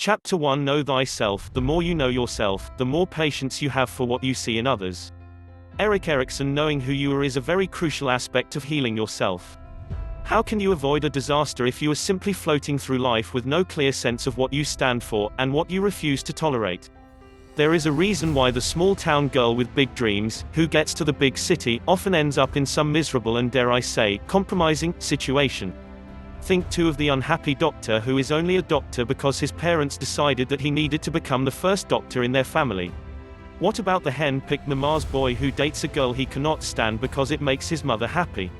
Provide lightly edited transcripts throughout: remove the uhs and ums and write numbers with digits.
Chapter 1 Know Thyself. The more you know yourself, the more patience you have for what you see in others. Erik Erikson. Knowing who you are is a very crucial aspect of healing yourself. How can you avoid a disaster if you are simply floating through life with no clear sense of what you stand for, and what you refuse to tolerate? There is a reason why the small-town girl with big dreams, who gets to the big city, often ends up in some miserable and, dare I say, compromising situation. Think too of the unhappy doctor who is only a doctor because his parents decided that he needed to become the first doctor in their family. What about the hen-picked mama's boy who dates a girl he cannot stand because it makes his mother happy?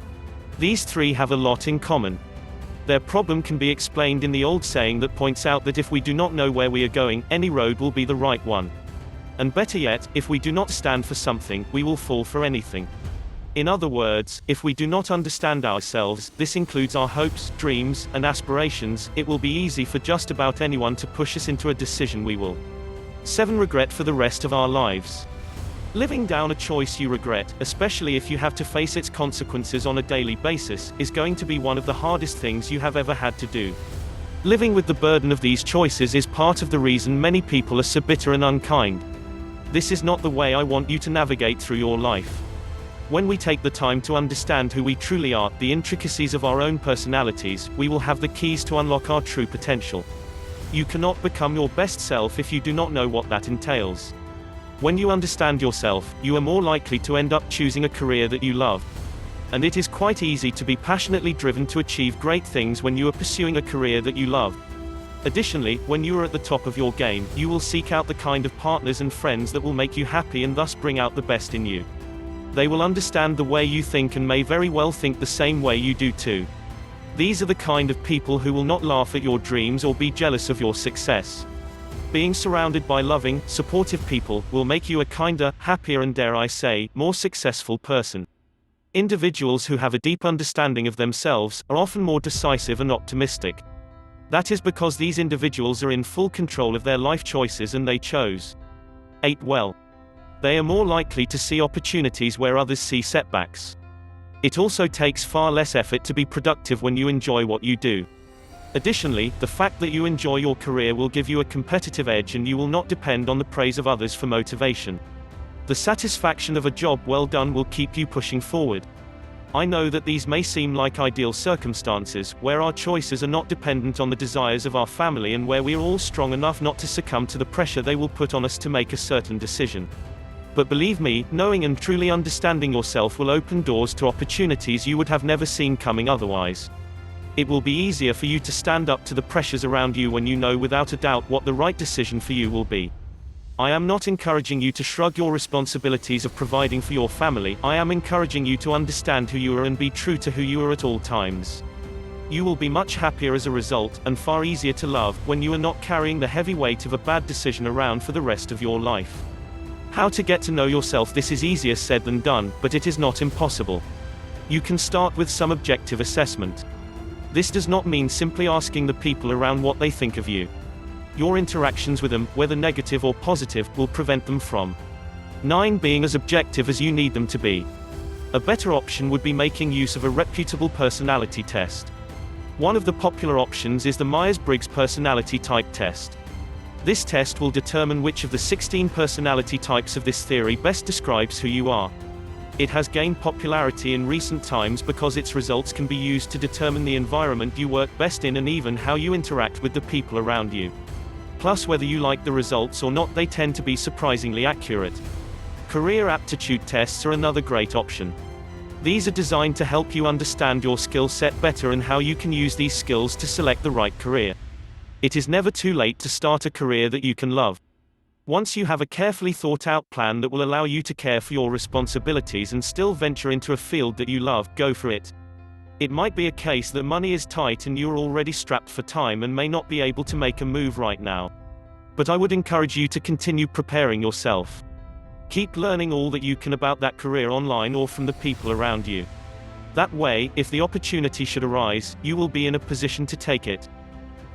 These three have a lot in common. Their problem can be explained in the old saying that points out that if we do not know where we are going, any road will be the right one. And better yet, if we do not stand for something, we will fall for anything. In other words, if we do not understand ourselves, this includes our hopes, dreams, and aspirations, it will be easy for just about anyone to push us into a decision we will 7. Regret for the rest of our lives. Living down a choice you regret, especially if you have to face its consequences on a daily basis, is going to be one of the hardest things you have ever had to do. Living with the burden of these choices is part of the reason many people are so bitter and unkind. This is not the way I want you to navigate through your life. When we take the time to understand who we truly are, the intricacies of our own personalities, we will have the keys to unlock our true potential. You cannot become your best self if you do not know what that entails. When you understand yourself, you are more likely to end up choosing a career that you love. And it is quite easy to be passionately driven to achieve great things when you are pursuing a career that you love. Additionally, when you are at the top of your game, you will seek out the kind of partners and friends that will make you happy and thus bring out the best in you. They will understand the way you think and may very well think the same way you do too. These are the kind of people who will not laugh at your dreams or be jealous of your success. Being surrounded by loving, supportive people will make you a kinder, happier and, dare I say, more successful person. Individuals who have a deep understanding of themselves are often more decisive and optimistic. That is because these individuals are in full control of their life choices and they chose 8 well. They are more likely to see opportunities where others see setbacks. It also takes far less effort to be productive when you enjoy what you do. Additionally, the fact that you enjoy your career will give you a competitive edge and you will not depend on the praise of others for motivation. The satisfaction of a job well done will keep you pushing forward. I know that these may seem like ideal circumstances, where our choices are not dependent on the desires of our family and where we are all strong enough not to succumb to the pressure they will put on us to make a certain decision. But believe me, knowing and truly understanding yourself will open doors to opportunities you would have never seen coming otherwise. It will be easier for you to stand up to the pressures around you when you know without a doubt what the right decision for you will be. I am not encouraging you to shrug your responsibilities of providing for your family. I am encouraging you to understand who you are and be true to who you are at all times. You will be much happier as a result, and far easier to love, when you are not carrying the heavy weight of a bad decision around for the rest of your life. How to get to know yourself. This is easier said than done, but it is not impossible. You can start with some objective assessment. This does not mean simply asking the people around what they think of you. Your interactions with them, whether negative or positive, will prevent them from 9. Being as objective as you need them to be. A better option would be making use of a reputable personality test. One of the popular options is the Myers-Briggs Personality Type Test. This test will determine which of the 16 personality types of this theory best describes who you are. It has gained popularity in recent times because its results can be used to determine the environment you work best in and even how you interact with the people around you. Plus, whether you like the results or not, they tend to be surprisingly accurate. Career aptitude tests are another great option. These are designed to help you understand your skill set better and how you can use these skills to select the right career. It is never too late to start a career that you can love. Once you have a carefully thought out plan that will allow you to care for your responsibilities and still venture into a field that you love, go for it. It might be a case that money is tight and you are already strapped for time and may not be able to make a move right now. But I would encourage you to continue preparing yourself. Keep learning all that you can about that career online or from the people around you. That way, if the opportunity should arise, you will be in a position to take it.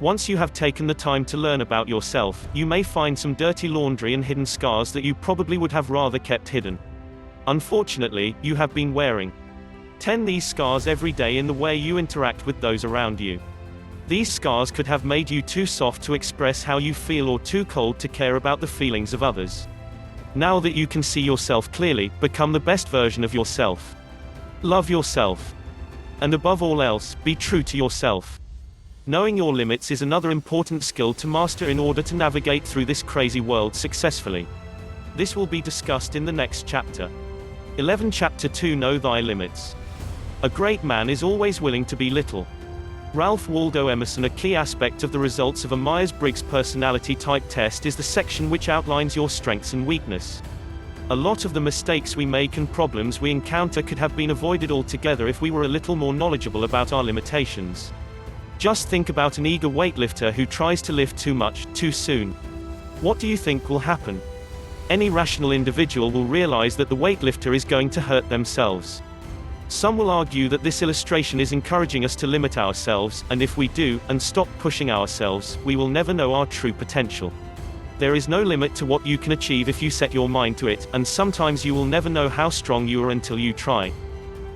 Once you have taken the time to learn about yourself, you may find some dirty laundry and hidden scars that you probably would have rather kept hidden. Unfortunately, you have been wearing 10 these scars every day in the way you interact with those around you. These scars could have made you too soft to express how you feel or too cold to care about the feelings of others. Now that you can see yourself clearly, become the best version of yourself. Love yourself. And above all else, be true to yourself. Knowing your limits is another important skill to master in order to navigate through this crazy world successfully. This will be discussed in the next chapter. 11 Chapter 2 Know Thy Limits. A great man is always willing to be little. Ralph Waldo Emerson. A key aspect of the results of a Myers-Briggs personality type test is the section which outlines your strengths and weakness. A lot of the mistakes we make and problems we encounter could have been avoided altogether if we were a little more knowledgeable about our limitations. Just think about an eager weightlifter who tries to lift too much, too soon. What do you think will happen? Any rational individual will realize that the weightlifter is going to hurt themselves. Some will argue that this illustration is encouraging us to limit ourselves, and if we do, and stop pushing ourselves, we will never know our true potential. There is no limit to what you can achieve if you set your mind to it, and sometimes you will never know how strong you are until you try.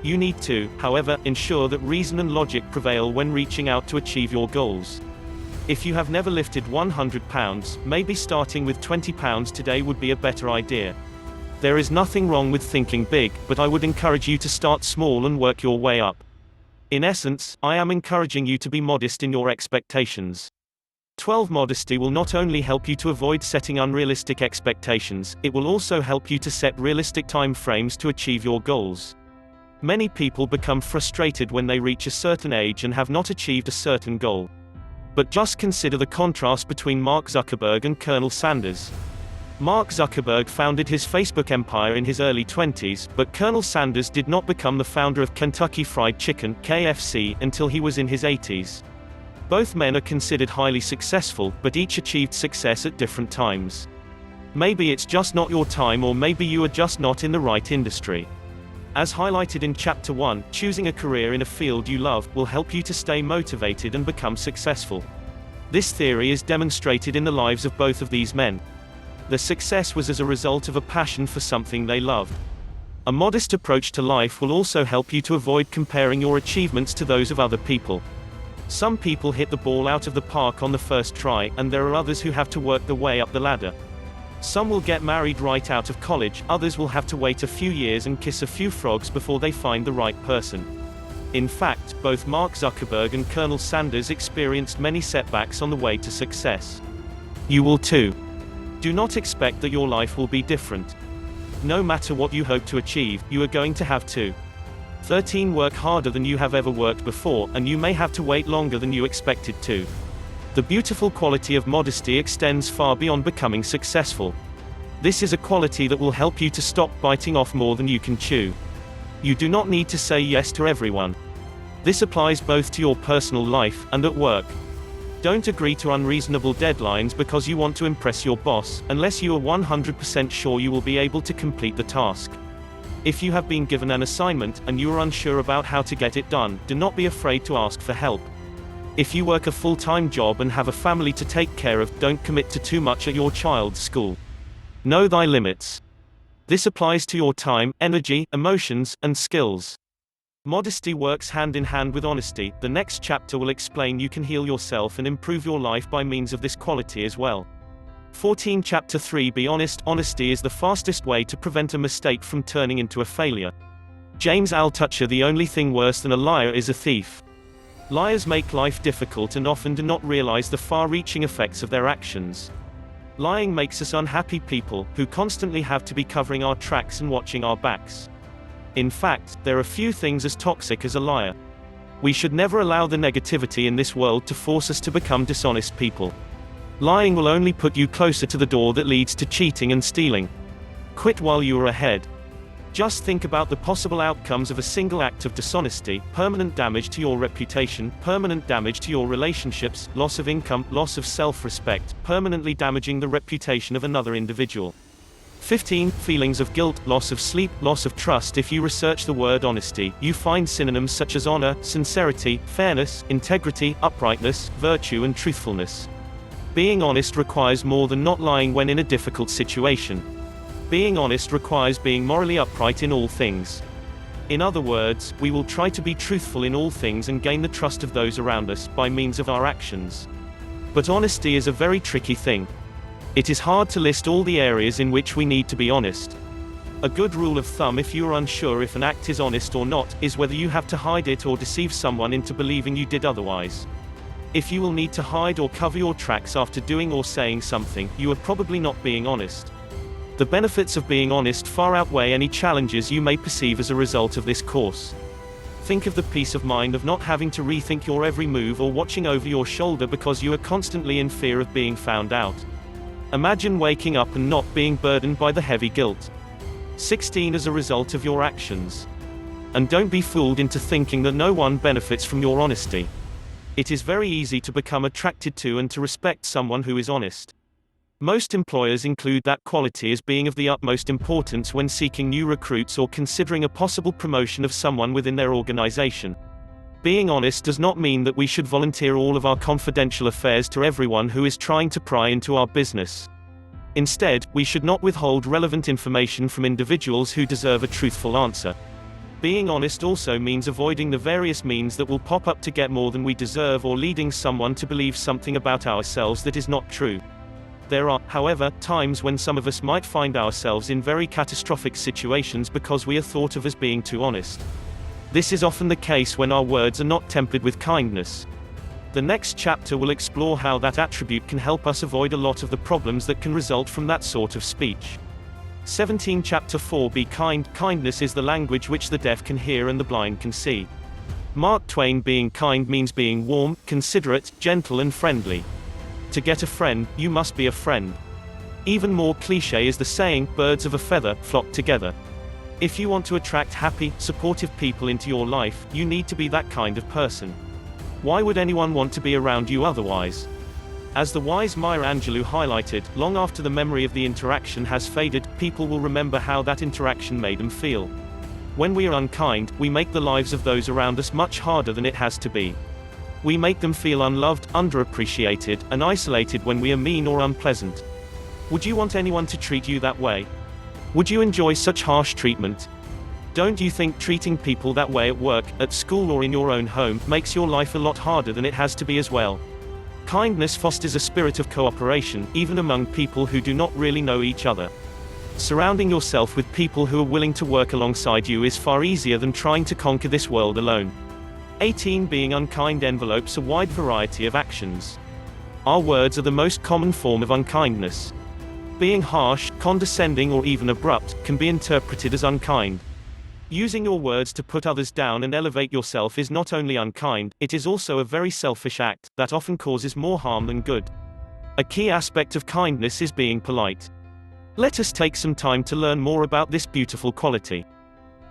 You need to, however, ensure that reason and logic prevail when reaching out to achieve your goals. If you have never lifted 100 pounds, maybe starting with 20 pounds today would be a better idea. There is nothing wrong with thinking big, but I would encourage you to start small and work your way up. In essence, I am encouraging you to be modest in your expectations. 12 Modesty will not only help you to avoid setting unrealistic expectations, it will also help you to set realistic time frames to achieve your goals. Many people become frustrated when they reach a certain age and have not achieved a certain goal. But just consider the contrast between Mark Zuckerberg and Colonel Sanders. Mark Zuckerberg founded his Facebook empire in his early 20s, but Colonel Sanders did not become the founder of Kentucky Fried Chicken (KFC) until he was in his 80s. Both men are considered highly successful, but each achieved success at different times. Maybe it's just not your time, or maybe you are just not in the right industry. As highlighted in Chapter 1, choosing a career in a field you love will help you to stay motivated and become successful. This theory is demonstrated in the lives of both of these men. Their success was as a result of a passion for something they loved. A modest approach to life will also help you to avoid comparing your achievements to those of other people. Some people hit the ball out of the park on the first try, and there are others who have to work their way up the ladder. Some will get married right out of college, others will have to wait a few years and kiss a few frogs before they find the right person. In fact, both Mark Zuckerberg and Colonel Sanders experienced many setbacks on the way to success. You will too. Do not expect that your life will be different. No matter what you hope to achieve, you are going to have to. 13 Work harder than you have ever worked before, and you may have to wait longer than you expected to. The beautiful quality of modesty extends far beyond becoming successful. This is a quality that will help you to stop biting off more than you can chew. You do not need to say yes to everyone. This applies both to your personal life and at work. Don't agree to unreasonable deadlines because you want to impress your boss, unless you are 100% sure you will be able to complete the task. If you have been given an assignment, and you are unsure about how to get it done, do not be afraid to ask for help. If you work a full-time job and have a family to take care of, don't commit to too much at your child's school. Know thy limits. This applies to your time, energy, emotions, and skills. Modesty works hand in hand with honesty. The next chapter will explain you can heal yourself and improve your life by means of this quality as well. 14 Chapter 3 Be honest. Honesty is the fastest way to prevent a mistake from turning into a failure. James Altucher. The only thing worse than a liar is a thief. Liars make life difficult and often do not realize the far-reaching effects of their actions. Lying makes us unhappy people, who constantly have to be covering our tracks and watching our backs. In fact, there are few things as toxic as a liar. We should never allow the negativity in this world to force us to become dishonest people. Lying will only put you closer to the door that leads to cheating and stealing. Quit while you are ahead. Just think about the possible outcomes of a single act of dishonesty: permanent damage to your reputation, permanent damage to your relationships, loss of income, loss of self-respect, permanently damaging the reputation of another individual. 15 Feelings of guilt, loss of sleep, loss of trust. If you research the word honesty, you find synonyms such as honor, sincerity, fairness, integrity, uprightness, virtue, and truthfulness. Being honest requires more than not lying when in a difficult situation. Being honest requires being morally upright in all things. In other words, we will try to be truthful in all things and gain the trust of those around us by means of our actions. But honesty is a very tricky thing. It is hard to list all the areas in which we need to be honest. A good rule of thumb if you are unsure if an act is honest or not, is whether you have to hide it or deceive someone into believing you did otherwise. If you will need to hide or cover your tracks after doing or saying something, you are probably not being honest. The benefits of being honest far outweigh any challenges you may perceive as a result of this course. Think of the peace of mind of not having to rethink your every move or watching over your shoulder because you are constantly in fear of being found out. Imagine waking up and not being burdened by the heavy guilt. 16 as a result of your actions. And don't be fooled into thinking that no one benefits from your honesty. It is very easy to become attracted to and to respect someone who is honest. Most employers include that quality as being of the utmost importance when seeking new recruits or considering a possible promotion of someone within their organization. Being honest does not mean that we should volunteer all of our confidential affairs to everyone who is trying to pry into our business. Instead, we should not withhold relevant information from individuals who deserve a truthful answer. Being honest also means avoiding the various means that will pop up to get more than we deserve or leading someone to believe something about ourselves that is not true. There are, however, times when some of us might find ourselves in very catastrophic situations because we are thought of as being too honest. This is often the case when our words are not tempered with kindness. The next chapter will explore how that attribute can help us avoid a lot of the problems that can result from that sort of speech. 17 Chapter 4 Be kind. Kindness is the language which the deaf can hear and the blind can see. Mark Twain. Being kind means being warm, considerate, gentle and friendly. To get a friend, you must be a friend. Even more cliché is the saying, birds of a feather flock together. If you want to attract happy, supportive people into your life, you need to be that kind of person. Why would anyone want to be around you otherwise? As the wise Maya Angelou highlighted, long after the memory of the interaction has faded, people will remember how that interaction made them feel. When we are unkind, we make the lives of those around us much harder than it has to be. We make them feel unloved, underappreciated, and isolated when we are mean or unpleasant. Would you want anyone to treat you that way? Would you enjoy such harsh treatment? Don't you think treating people that way at work, at school or in your own home, makes your life a lot harder than it has to be as well? Kindness fosters a spirit of cooperation, even among people who do not really know each other. Surrounding yourself with people who are willing to work alongside you is far easier than trying to conquer this world alone. 18 Being unkind envelopes a wide variety of actions. Our words are the most common form of unkindness. Being harsh, condescending or even abrupt, can be interpreted as unkind. Using your words to put others down and elevate yourself is not only unkind, it is also a very selfish act, that often causes more harm than good. A key aspect of kindness is being polite. Let us take some time to learn more about this beautiful quality.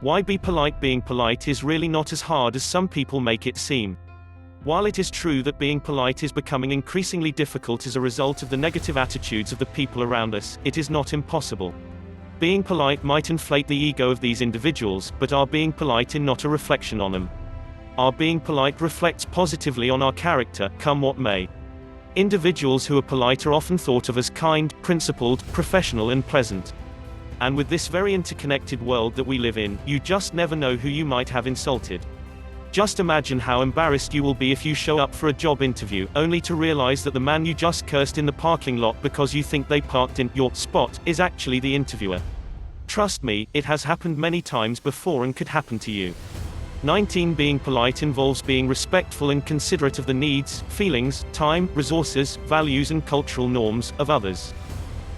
Why be polite? Being polite is really not as hard as some people make it seem. While it is true that being polite is becoming increasingly difficult as a result of the negative attitudes of the people around us, it is not impossible. Being polite might inflate the ego of these individuals, but our being polite is not a reflection on them. Our being polite reflects positively on our character, come what may. Individuals who are polite are often thought of as kind, principled, professional and pleasant. And with this very interconnected world that we live in, you just never know who you might have insulted. Just imagine how embarrassed you will be if you show up for a job interview, only to realize that the man you just cursed in the parking lot because you think they parked in your spot, is actually the interviewer. Trust me, it has happened many times before and could happen to you. 19 Being polite involves being respectful and considerate of the needs, feelings, time, resources, values and cultural norms of others.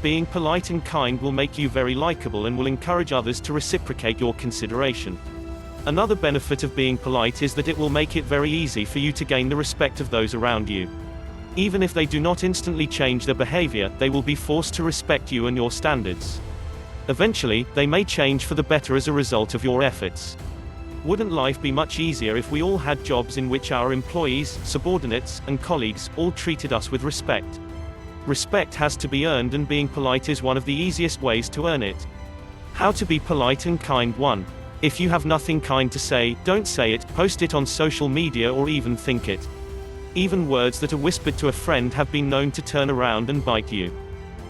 Being polite and kind will make you very likable and will encourage others to reciprocate your consideration. Another benefit of being polite is that it will make it very easy for you to gain the respect of those around you. Even if they do not instantly change their behavior, they will be forced to respect you and your standards. Eventually, they may change for the better as a result of your efforts. Wouldn't life be much easier if we all had jobs in which our employees, subordinates, and colleagues all treated us with respect? Respect has to be earned, and being polite is one of the easiest ways to earn it. How to be polite and kind. 1. If you have nothing kind to say, don't say it, post it on social media or even think it. Even words that are whispered to a friend have been known to turn around and bite you.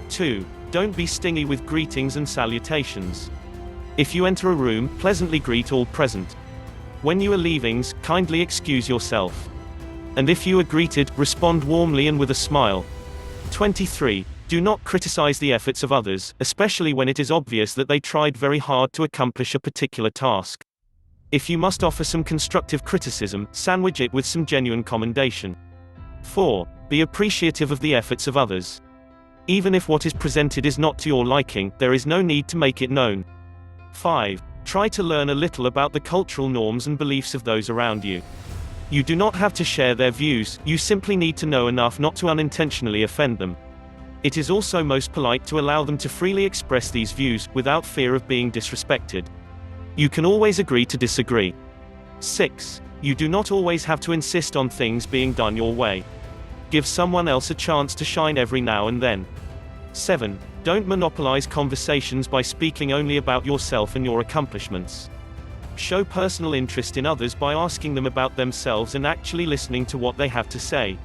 2. Don't be stingy with greetings and salutations. If you enter a room, pleasantly greet all present. When you are leaving, kindly excuse yourself. And if you are greeted, respond warmly and with a smile. 23. Do not criticize the efforts of others, especially when it is obvious that they tried very hard to accomplish a particular task. If you must offer some constructive criticism, sandwich it with some genuine commendation. 4. Be appreciative of the efforts of others. Even if what is presented is not to your liking, there is no need to make it known. 5. Try to learn a little about the cultural norms and beliefs of those around you. You do not have to share their views, you simply need to know enough not to unintentionally offend them. It is also most polite to allow them to freely express these views, without fear of being disrespected. You can always agree to disagree. 6. You do not always have to insist on things being done your way. Give someone else a chance to shine every now and then. 7. Don't monopolize conversations by speaking only about yourself and your accomplishments. Show personal interest in others by asking them about themselves and actually listening to what they have to say.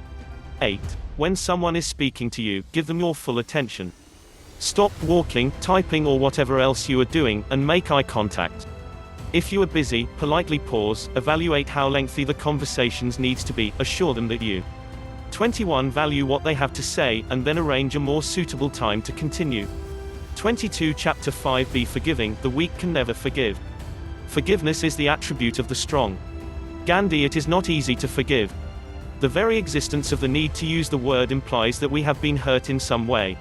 8. When someone is speaking to you, give them your full attention. Stop walking, typing or whatever else you are doing, and make eye contact. If you are busy, politely pause, evaluate how lengthy the conversations needs to be, assure them that you 21. Value what they have to say, and then arrange a more suitable time to continue. 22. Chapter 5. Be forgiving, the weak can never forgive. Forgiveness is the attribute of the strong. Gandhi. It is not easy to forgive. The very existence of the need to use the word implies that we have been hurt in some way.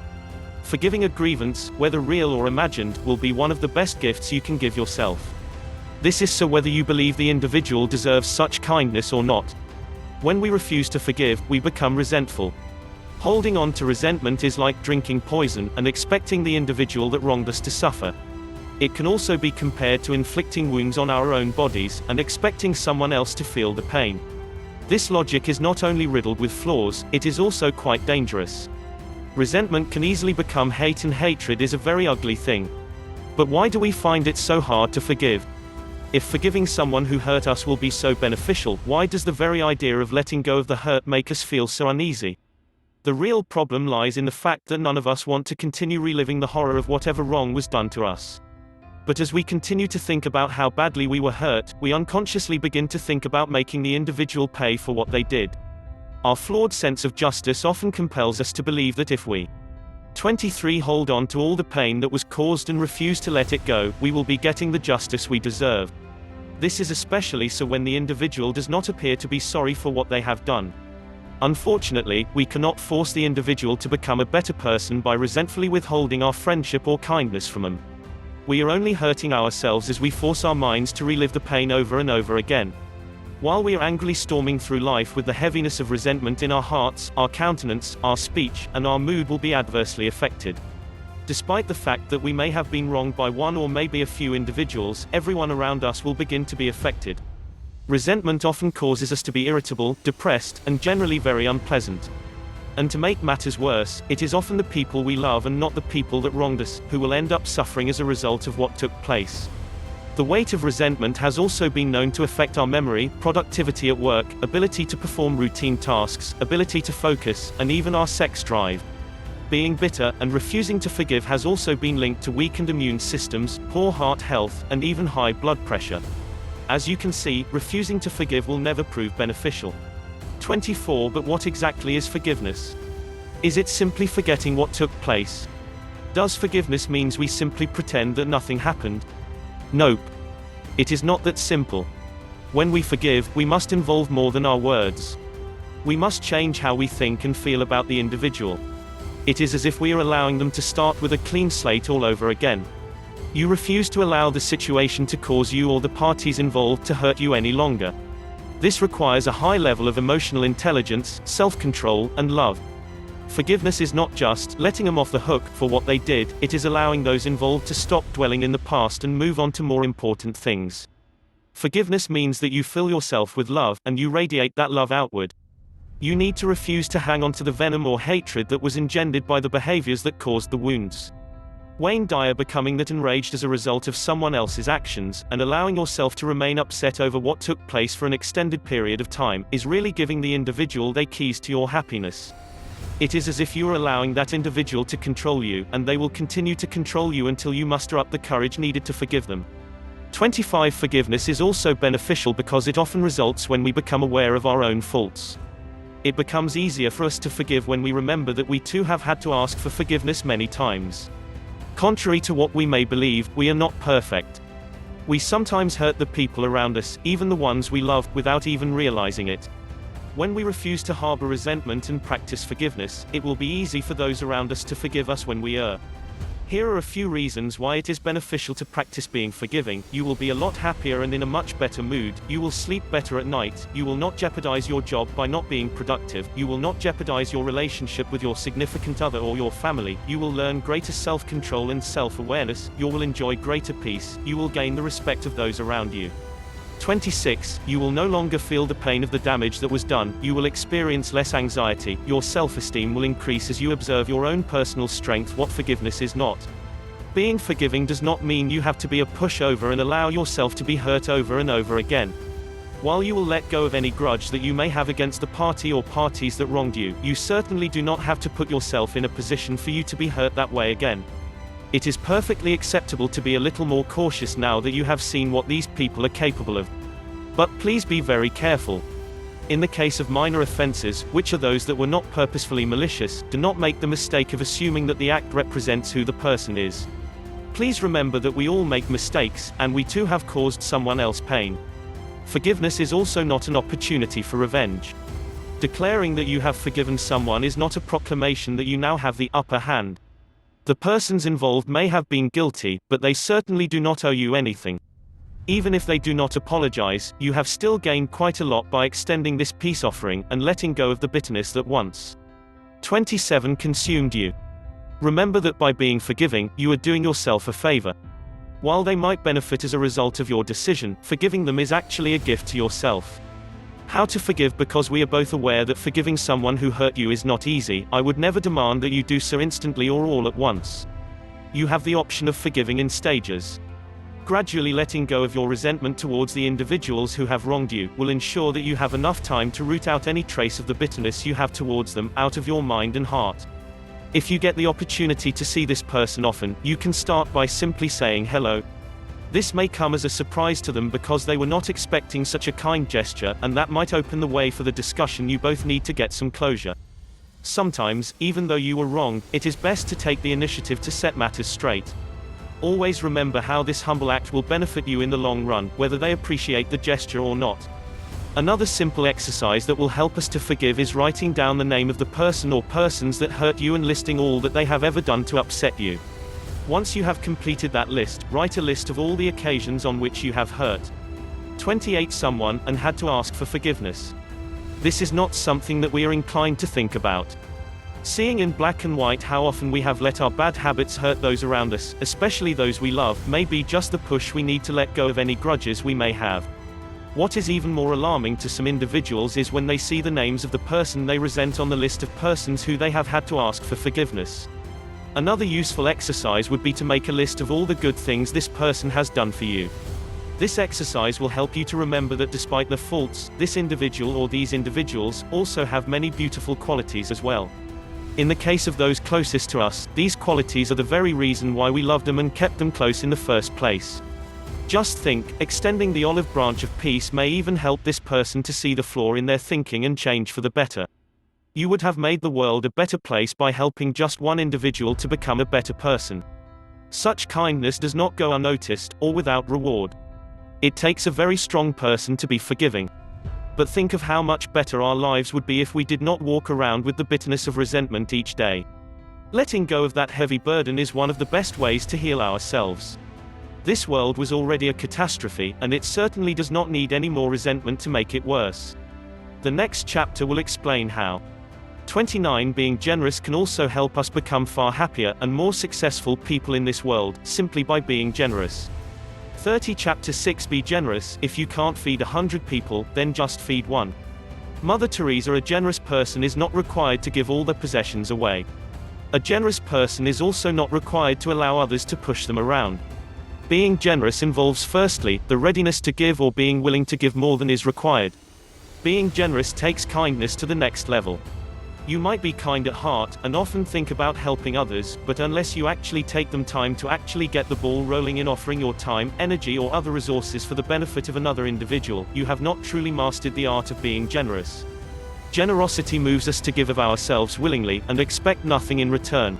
Forgiving a grievance, whether real or imagined, will be one of the best gifts you can give yourself. This is so whether you believe the individual deserves such kindness or not. When we refuse to forgive, we become resentful. Holding on to resentment is like drinking poison, and expecting the individual that wronged us to suffer. It can also be compared to inflicting wounds on our own bodies, and expecting someone else to feel the pain. This logic is not only riddled with flaws, it is also quite dangerous. Resentment can easily become hate, and hatred is a very ugly thing. But why do we find it so hard to forgive? If forgiving someone who hurt us will be so beneficial, why does the very idea of letting go of the hurt make us feel so uneasy? The real problem lies in the fact that none of us want to continue reliving the horror of whatever wrong was done to us. But as we continue to think about how badly we were hurt, we unconsciously begin to think about making the individual pay for what they did. Our flawed sense of justice often compels us to believe that if we 23. Hold on to all the pain that was caused and refuse to let it go, we will be getting the justice we deserve. This is especially so when the individual does not appear to be sorry for what they have done. Unfortunately, we cannot force the individual to become a better person by resentfully withholding our friendship or kindness from them. We are only hurting ourselves as we force our minds to relive the pain over and over again. While we are angrily storming through life with the heaviness of resentment in our hearts, our countenance, our speech, and our mood will be adversely affected. Despite the fact that we may have been wronged by one or maybe a few individuals, everyone around us will begin to be affected. Resentment often causes us to be irritable, depressed, and generally very unpleasant. And to make matters worse, it is often the people we love and not the people that wronged us, who will end up suffering as a result of what took place. The weight of resentment has also been known to affect our memory, productivity at work, ability to perform routine tasks, ability to focus, and even our sex drive. Being bitter and refusing to forgive has also been linked to weakened immune systems, poor heart health, and even high blood pressure. As you can see, refusing to forgive will never prove beneficial. 24. But what exactly is forgiveness? Is it simply forgetting what took place? Does forgiveness mean we simply pretend that nothing happened? Nope. It is not that simple. When we forgive, we must involve more than our words. We must change how we think and feel about the individual. It is as if we are allowing them to start with a clean slate all over again. You refuse to allow the situation to cause you or the parties involved to hurt you any longer. This requires a high level of emotional intelligence, self-control, and love. Forgiveness is not just letting them off the hook for what they did, it is allowing those involved to stop dwelling in the past and move on to more important things. Forgiveness means that you fill yourself with love, and you radiate that love outward. You need to refuse to hang on to the venom or hatred that was engendered by the behaviors that caused the wounds. Wayne Dyer. Becoming that enraged as a result of someone else's actions, and allowing yourself to remain upset over what took place for an extended period of time, is really giving the individual their keys to your happiness. It is as if you are allowing that individual to control you, and they will continue to control you until you muster up the courage needed to forgive them. 25. Forgiveness is also beneficial because it often results when we become aware of our own faults. It becomes easier for us to forgive when we remember that we too have had to ask for forgiveness many times. Contrary to what we may believe, we are not perfect. We sometimes hurt the people around us, even the ones we love, without even realizing it. When we refuse to harbor resentment and practice forgiveness, it will be easy for those around us to forgive us when we err. Here are a few reasons why it is beneficial to practice being forgiving. You will be a lot happier and in a much better mood. You will sleep better at night. You will not jeopardize your job by not being productive. You will not jeopardize your relationship with your significant other or your family. You will learn greater self-control and self-awareness. You will enjoy greater peace. You will gain the respect of those around you. 26. You will no longer feel the pain of the damage that was done. You will experience less anxiety. Your self-esteem will increase as you observe your own personal strength. What forgiveness is not. Being forgiving does not mean you have to be a pushover and allow yourself to be hurt over and over again. While you will let go of any grudge that you may have against the party or parties that wronged you, you certainly do not have to put yourself in a position for you to be hurt that way again. It is perfectly acceptable to be a little more cautious now that you have seen what these people are capable of. But please be very careful. In the case of minor offenses, which are those that were not purposefully malicious, do not make the mistake of assuming that the act represents who the person is. Please remember that we all make mistakes, and we too have caused someone else pain. Forgiveness is also not an opportunity for revenge. Declaring that you have forgiven someone is not a proclamation that you now have the upper hand. The persons involved may have been guilty, but they certainly do not owe you anything. Even if they do not apologize, you have still gained quite a lot by extending this peace offering, and letting go of the bitterness that once 27 consumed you. Remember that by being forgiving, you are doing yourself a favor. While they might benefit as a result of your decision, forgiving them is actually a gift to yourself. How to forgive? Because we are both aware that forgiving someone who hurt you is not easy, I would never demand that you do so instantly or all at once. You have the option of forgiving in stages. Gradually letting go of your resentment towards the individuals who have wronged you will ensure that you have enough time to root out any trace of the bitterness you have towards them out of your mind and heart. If you get the opportunity to see this person often, you can start by simply saying hello. This may come as a surprise to them because they were not expecting such a kind gesture, and that might open the way for the discussion you both need to get some closure. Sometimes, even though you were wrong, it is best to take the initiative to set matters straight. Always remember how this humble act will benefit you in the long run, whether they appreciate the gesture or not. Another simple exercise that will help us to forgive is writing down the name of the person or persons that hurt you and listing all that they have ever done to upset you. Once you have completed that list, write a list of all the occasions on which you have hurt 28 someone, and had to ask for forgiveness. This is not something that we are inclined to think about. Seeing in black and white how often we have let our bad habits hurt those around us, especially those we love, may be just the push we need to let go of any grudges we may have. What is even more alarming to some individuals is when they see the names of the person they resent on the list of persons who they have had to ask for forgiveness. Another useful exercise would be to make a list of all the good things this person has done for you. This exercise will help you to remember that despite their faults, this individual or these individuals also have many beautiful qualities as well. In the case of those closest to us, these qualities are the very reason why we loved them and kept them close in the first place. Just think, extending the olive branch of peace may even help this person to see the flaw in their thinking and change for the better. You would have made the world a better place by helping just one individual to become a better person. Such kindness does not go unnoticed, or without reward. It takes a very strong person to be forgiving. But think of how much better our lives would be if we did not walk around with the bitterness of resentment each day. Letting go of that heavy burden is one of the best ways to heal ourselves. This world was already a catastrophe, and it certainly does not need any more resentment to make it worse. The next chapter will explain how. 29. Being generous can also help us become far happier and more successful people in this world, simply by being generous. 30. Chapter 6. Be generous. If you can't feed 100 people, then just feed one. Mother Teresa. A generous person is not required to give all their possessions away. A generous person is also not required to allow others to push them around. Being generous involves firstly, the readiness to give or being willing to give more than is required. Being generous takes kindness to the next level. You might be kind at heart, and often think about helping others, but unless you actually take them time to actually get the ball rolling in offering your time, energy or other resources for the benefit of another individual, you have not truly mastered the art of being generous. Generosity moves us to give of ourselves willingly, and expect nothing in return.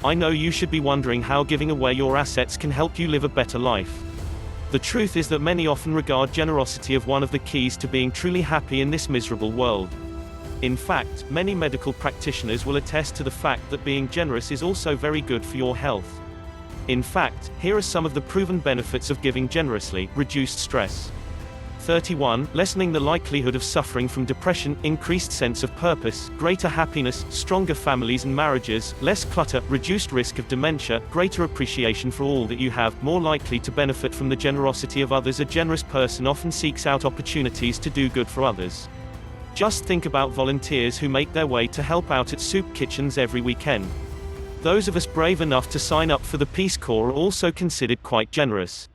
I know you should be wondering how giving away your assets can help you live a better life. The truth is that many often regard generosity as one of the keys to being truly happy in this miserable world. In fact, many medical practitioners will attest to the fact that being generous is also very good for your health. In fact, here are some of the proven benefits of giving generously: reduced stress. 31. Lessening the likelihood of suffering from depression, increased sense of purpose, greater happiness, stronger families and marriages, less clutter, reduced risk of dementia, greater appreciation for all that you have, more likely to benefit from the generosity of others. A generous person often seeks out opportunities to do good for others. Just think about volunteers who make their way to help out at soup kitchens every weekend. Those of us brave enough to sign up for the Peace Corps are also considered quite generous.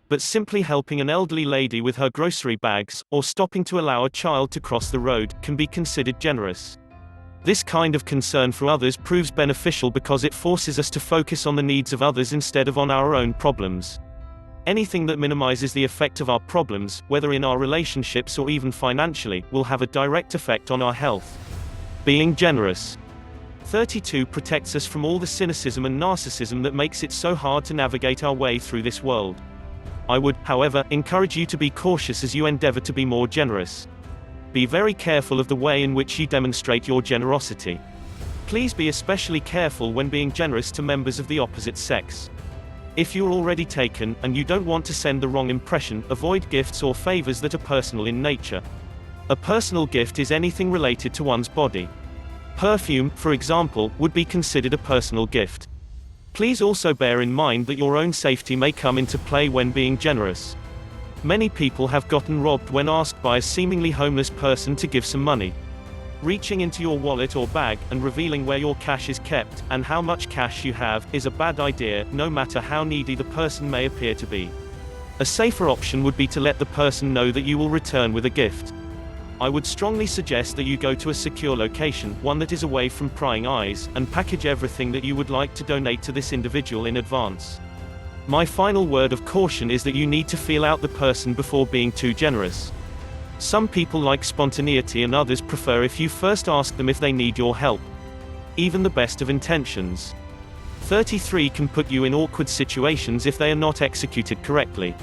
But simply helping an elderly lady with her grocery bags, or stopping to allow a child to cross the road, can be considered generous. This kind of concern for others proves beneficial because it forces us to focus on the needs of others instead of on our own problems. Anything that minimizes the effect of our problems, whether in our relationships or even financially, will have a direct effect on our health. Being generous. 32. Protects us from all the cynicism and narcissism that makes it so hard to navigate our way through this world. I would, however, encourage you to be cautious as you endeavor to be more generous. Be very careful of the way in which you demonstrate your generosity. Please be especially careful when being generous to members of the opposite sex. If you're already taken, and you don't want to send the wrong impression, avoid gifts or favors that are personal in nature. A personal gift is anything related to one's body. Perfume, for example, would be considered a personal gift. Please also bear in mind that your own safety may come into play when being generous. Many people have gotten robbed when asked by a seemingly homeless person to give some money. Reaching into your wallet or bag, and revealing where your cash is kept, and how much cash you have, is a bad idea, no matter how needy the person may appear to be. A safer option would be to let the person know that you will return with a gift. I would strongly suggest that you go to a secure location, one that is away from prying eyes, and package everything that you would like to donate to this individual in advance. My final word of caution is that you need to feel out the person before being too generous. Some people like spontaneity and others prefer if you first ask them if they need your help. Even the best of intentions. 33. Can put you in awkward situations if they are not executed correctly.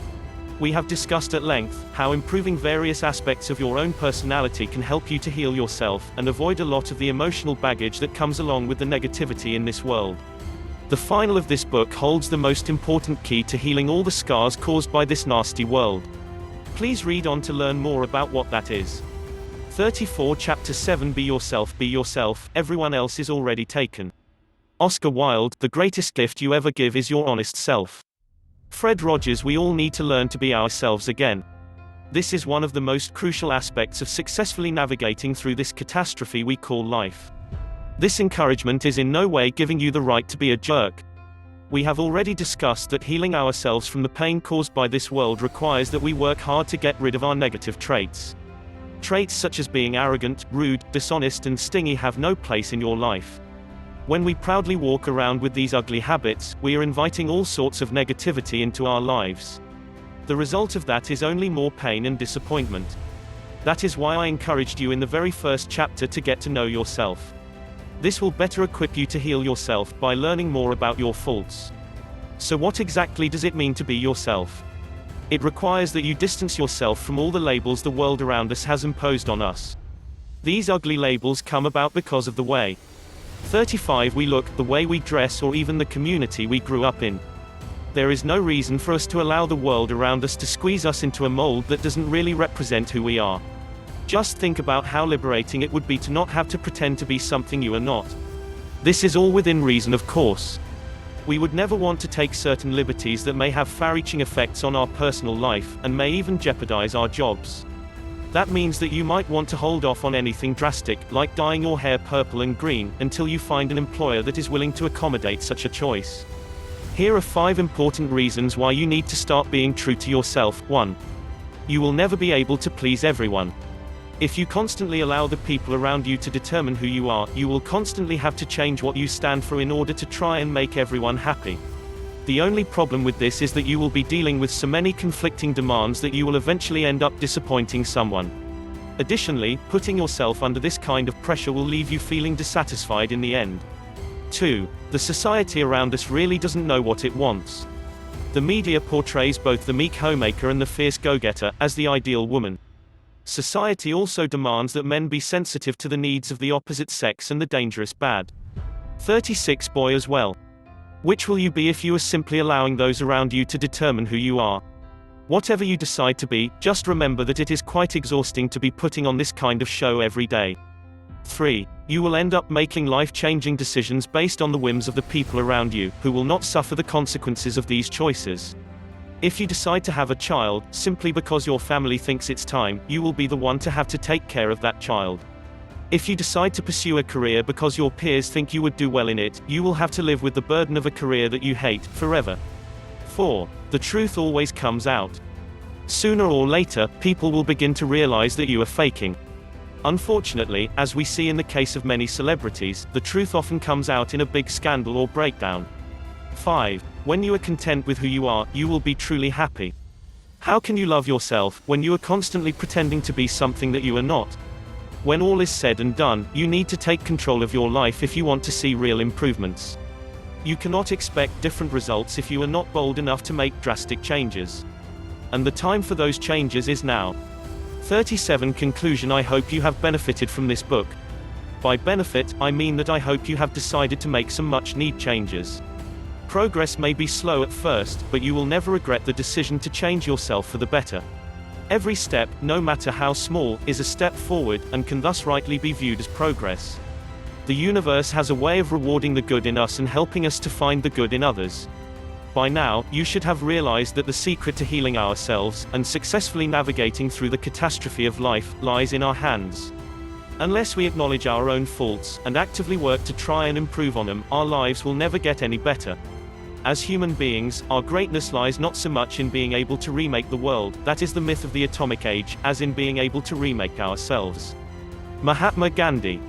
We have discussed at length how improving various aspects of your own personality can help you to heal yourself, and avoid a lot of the emotional baggage that comes along with the negativity in this world. The final of this book holds the most important key to healing all the scars caused by this nasty world. Please read on to learn more about what that is. 34. Chapter 7. Be yourself, everyone else is already taken. Oscar Wilde. The greatest gift you ever give is your honest self. Fred Rogers. We all need to learn to be ourselves again. This is one of the most crucial aspects of successfully navigating through this catastrophe we call life. This encouragement is in no way giving you the right to be a jerk. We have already discussed that healing ourselves from the pain caused by this world requires that we work hard to get rid of our negative traits. Traits such as being arrogant, rude, dishonest and stingy have no place in your life. When we proudly walk around with these ugly habits, we are inviting all sorts of negativity into our lives. The result of that is only more pain and disappointment. That is why I encouraged you in the very first chapter to get to know yourself. This will better equip you to heal yourself by learning more about your faults. So what exactly does it mean to be yourself? It requires that you distance yourself from all the labels the world around us has imposed on us. These ugly labels come about because of the way 35 we look, the way we dress or even the community we grew up in. There is no reason for us to allow the world around us to squeeze us into a mold that doesn't really represent who we are. Just think about how liberating it would be to not have to pretend to be something you are not. This is all within reason, of course. We would never want to take certain liberties that may have far-reaching effects on our personal life, and may even jeopardize our jobs. That means that you might want to hold off on anything drastic, like dyeing your hair purple and green, until you find an employer that is willing to accommodate such a choice. Here are 5 important reasons why you need to start being true to yourself. 1. You will never be able to please everyone. If you constantly allow the people around you to determine who you are, you will constantly have to change what you stand for in order to try and make everyone happy. The only problem with this is that you will be dealing with so many conflicting demands that you will eventually end up disappointing someone. Additionally, putting yourself under this kind of pressure will leave you feeling dissatisfied in the end. 2. The society around us really doesn't know what it wants. The media portrays both the meek homemaker and the fierce go-getter as the ideal woman. Society also demands that men be sensitive to the needs of the opposite sex and the dangerous bad. 36 Boy as well. Which will you be if you are simply allowing those around you to determine who you are? Whatever you decide to be, just remember that it is quite exhausting to be putting on this kind of show every day. 3. You will end up making life-changing decisions based on the whims of the people around you, who will not suffer the consequences of these choices. If you decide to have a child, simply because your family thinks it's time, you will be the one to have to take care of that child. If you decide to pursue a career because your peers think you would do well in it, you will have to live with the burden of a career that you hate, forever. 4. The truth always comes out. Sooner or later, people will begin to realize that you are faking. Unfortunately, as we see in the case of many celebrities, the truth often comes out in a big scandal or breakdown. 5. When you are content with who you are, you will be truly happy. How can you love yourself when you are constantly pretending to be something that you are not? When all is said and done, you need to take control of your life if you want to see real improvements. You cannot expect different results if you are not bold enough to make drastic changes. And the time for those changes is now. 37 Conclusion. I hope you have benefited from this book. By benefit, I mean that I hope you have decided to make some much-needed changes. Progress may be slow at first, but you will never regret the decision to change yourself for the better. Every step, no matter how small, is a step forward, and can thus rightly be viewed as progress. The universe has a way of rewarding the good in us and helping us to find the good in others. By now, you should have realized that the secret to healing ourselves, and successfully navigating through the catastrophe of life, lies in our hands. Unless we acknowledge our own faults, and actively work to try and improve on them, our lives will never get any better. As human beings, our greatness lies not so much in being able to remake the world, that is the myth of the atomic age, as in being able to remake ourselves. Mahatma Gandhi.